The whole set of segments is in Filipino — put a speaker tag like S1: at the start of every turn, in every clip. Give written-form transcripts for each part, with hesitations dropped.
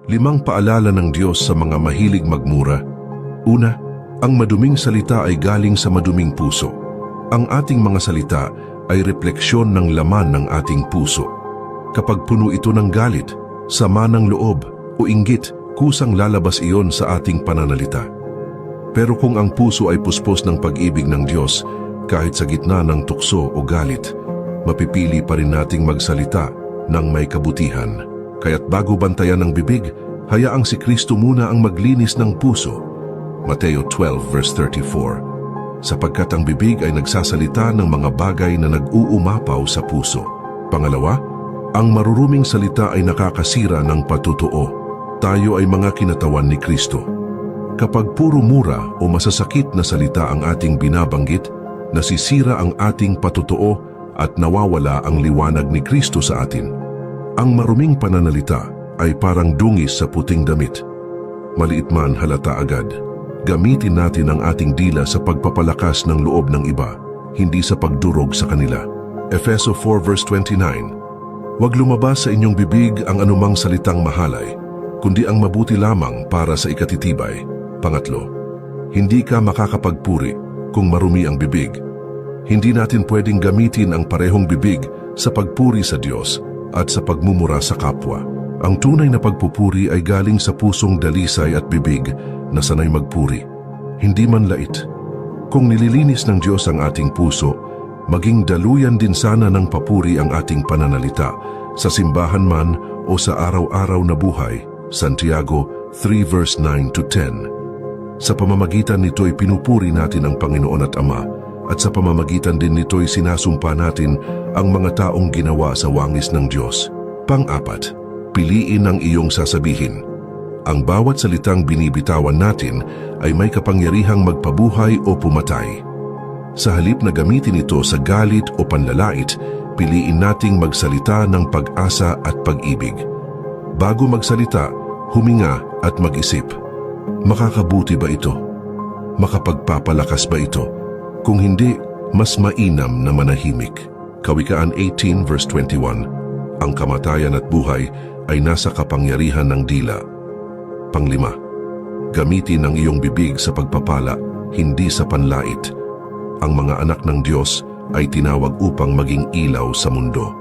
S1: 5 paalala ng Diyos sa mga mahilig magmura. Una, ang maduming salita ay galing sa maduming puso. Ang ating mga salita ay refleksyon ng laman ng ating puso. Kapag puno ito ng galit, sama ng loob o inggit, kusang lalabas iyon sa ating pananalita. Pero kung ang puso ay puspos ng pag-ibig ng Diyos, kahit sa gitna ng tukso o galit, mapipili pa rin nating magsalita ng may kabutihan. Kaya't bago bantayan ng bibig, hayaang si Kristo muna ang maglinis ng puso. Mateo 12 verse 34. Sapagkat ang bibig ay nagsasalita ng mga bagay na nag-uumapaw sa puso. Pangalawa, ang maruruming salita ay nakakasira ng patutuo. Tayo ay mga kinatawan ni Kristo. Kapag puro mura o masasakit na salita ang ating binabanggit, nasisira ang ating patutuo at nawawala ang liwanag ni Kristo sa atin. Ang maruming pananalita ay parang dungis sa puting damit. Maliit man halata agad. Gamitin natin ang ating dila sa pagpapalakas ng loob ng iba, hindi sa pagdurog sa kanila. Efeso 4 verse 29. Huwag lumabas sa inyong bibig ang anumang salitang mahalay, kundi ang mabuti lamang para sa ikatitibay. Pangatlo, hindi ka makakapagpuri kung marumi ang bibig. Hindi natin pwedeng gamitin ang parehong bibig sa pagpuri sa Diyos at sa pagmumura sa kapwa. Ang tunay na pagpupuri ay galing sa pusong dalisay at bibig na sanay magpuri, hindi man lait. Kung nililinis ng Diyos ang ating puso, maging daluyan din sana ng papuri ang ating pananalita sa simbahan man o sa araw-araw na buhay. Santiago 3 verse 9 to 10. Sa pamamagitan nito'y pinupuri natin ang Panginoon at Ama, at sa pamamagitan din nito'y sinasumpa natin ang mga taong ginawa sa wangis ng Diyos. Pang-apat, piliin ang iyong sasabihin. Ang bawat salitang binibitawan natin ay may kapangyarihang magpabuhay o pumatay. Sa halip na gamitin ito sa galit o panlalait, piliin nating magsalita ng pag-asa at pag-ibig. Bago magsalita, huminga at mag-isip. Makakabuti ba ito? Makapagpapalakas ba ito? Kung hindi, mas mainam na manahimik. Kawikaan 18 verse 21. Ang kamatayan at buhay ay nasa kapangyarihan ng dila. Panglima, gamitin ang iyong bibig sa pagpapala, hindi sa panlait. Ang mga anak ng Diyos ay tinawag upang maging ilaw sa mundo.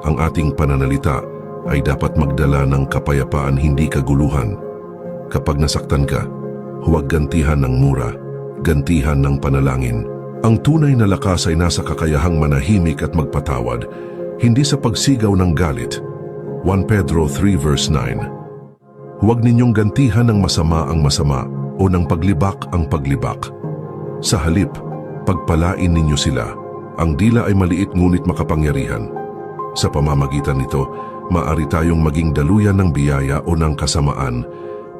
S1: Ang ating pananalita ay dapat magdala ng kapayapaan, hindi kaguluhan. Kapag nasaktan ka, huwag gantihan ng mura, gantihan ng panalangin. Ang tunay na lakas ay nasa kakayahang manahimik at magpatawad, hindi sa pagsigaw ng galit. 1 Pedro 3 verse 9. Huwag ninyong gantihan ng masama ang masama o ng paglibak ang paglibak. Sa halip, pagpalain ninyo sila. Ang dila ay maliit ngunit makapangyarihan. Sa pamamagitan nito, maaari tayong maging daluyan ng biyaya o ng kasamaan.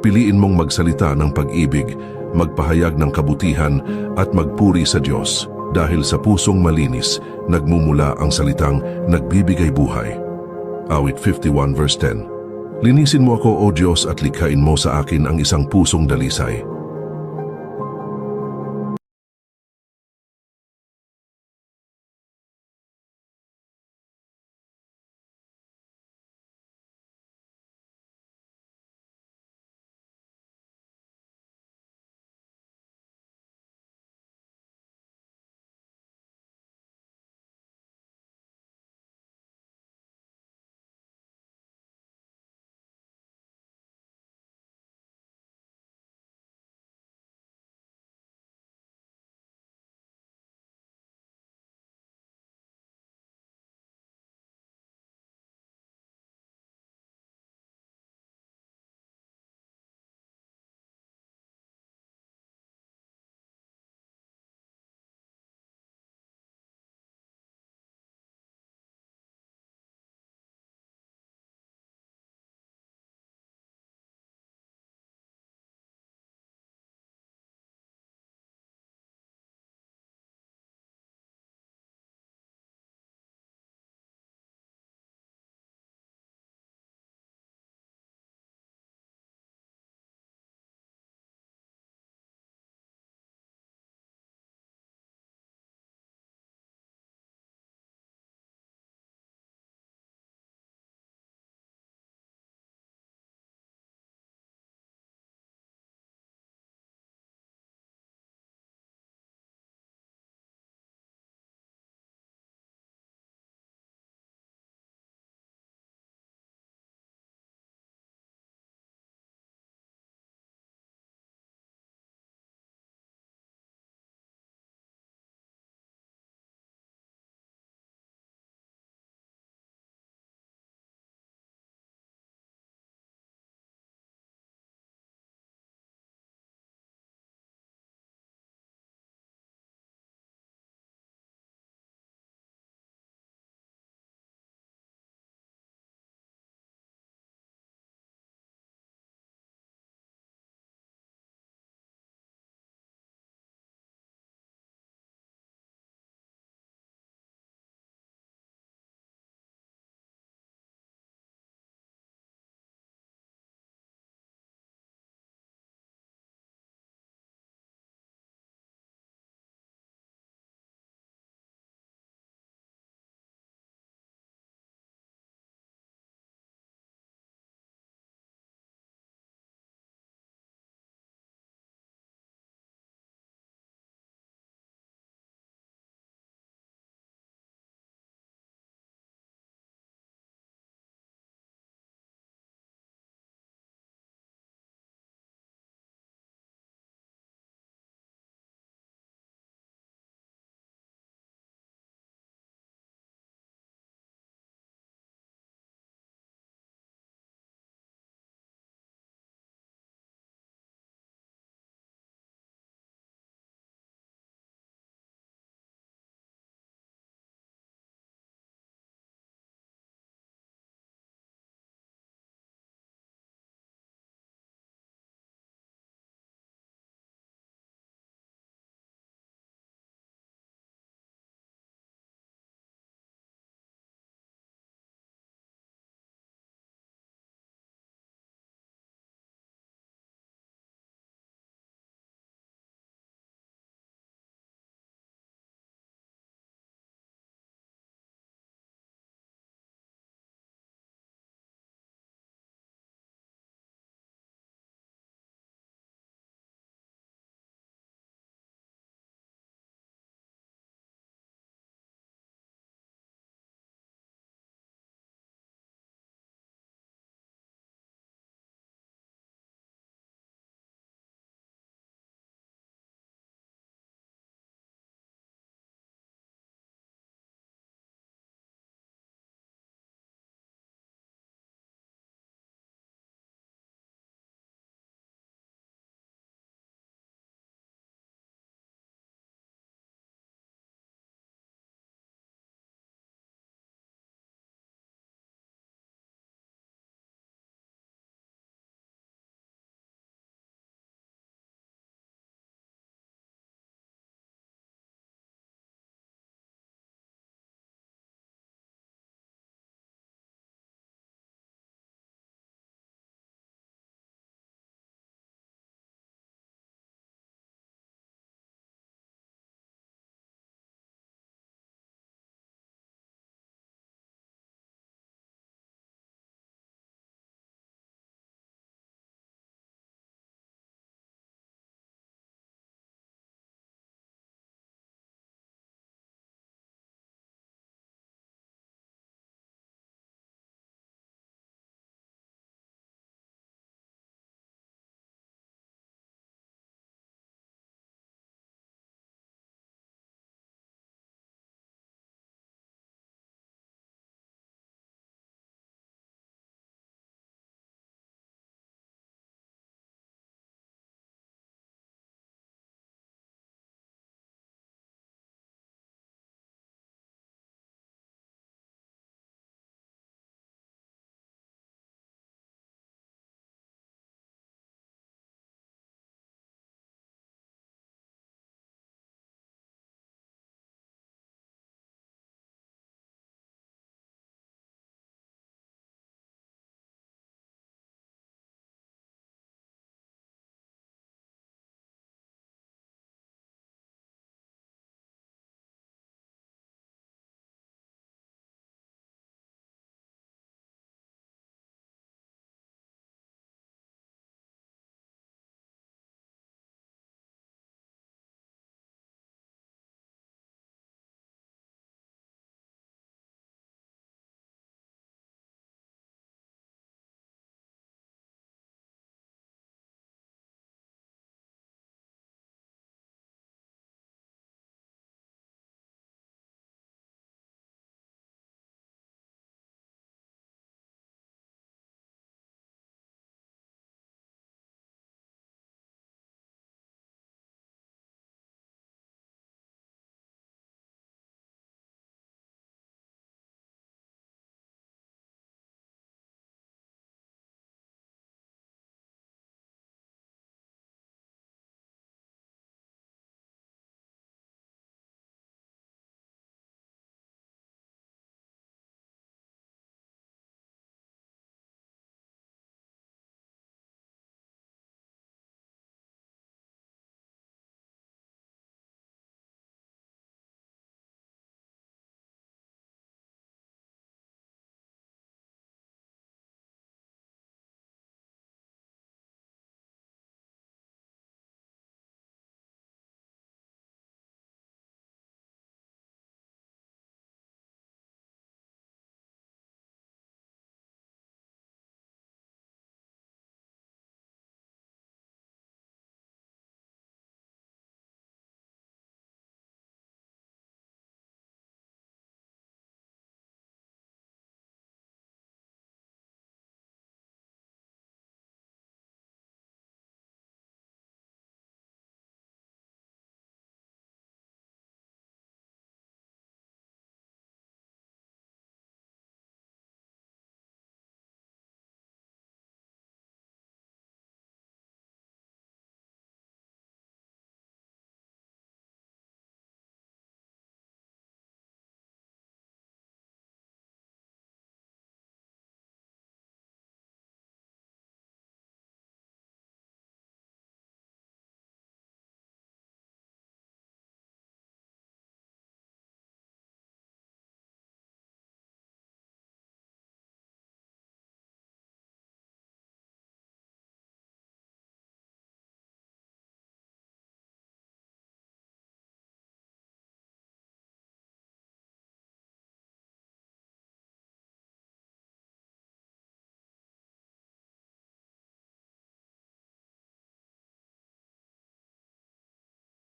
S1: Piliin mong magsalita ng pag-ibig, magpahayag ng kabutihan at magpuri sa Diyos. Dahil sa pusong malinis, nagmumula ang salitang nagbibigay buhay. Awit 51 verse 10. Linisin mo ako, O Diyos, at likhain mo sa akin ang isang pusong dalisay.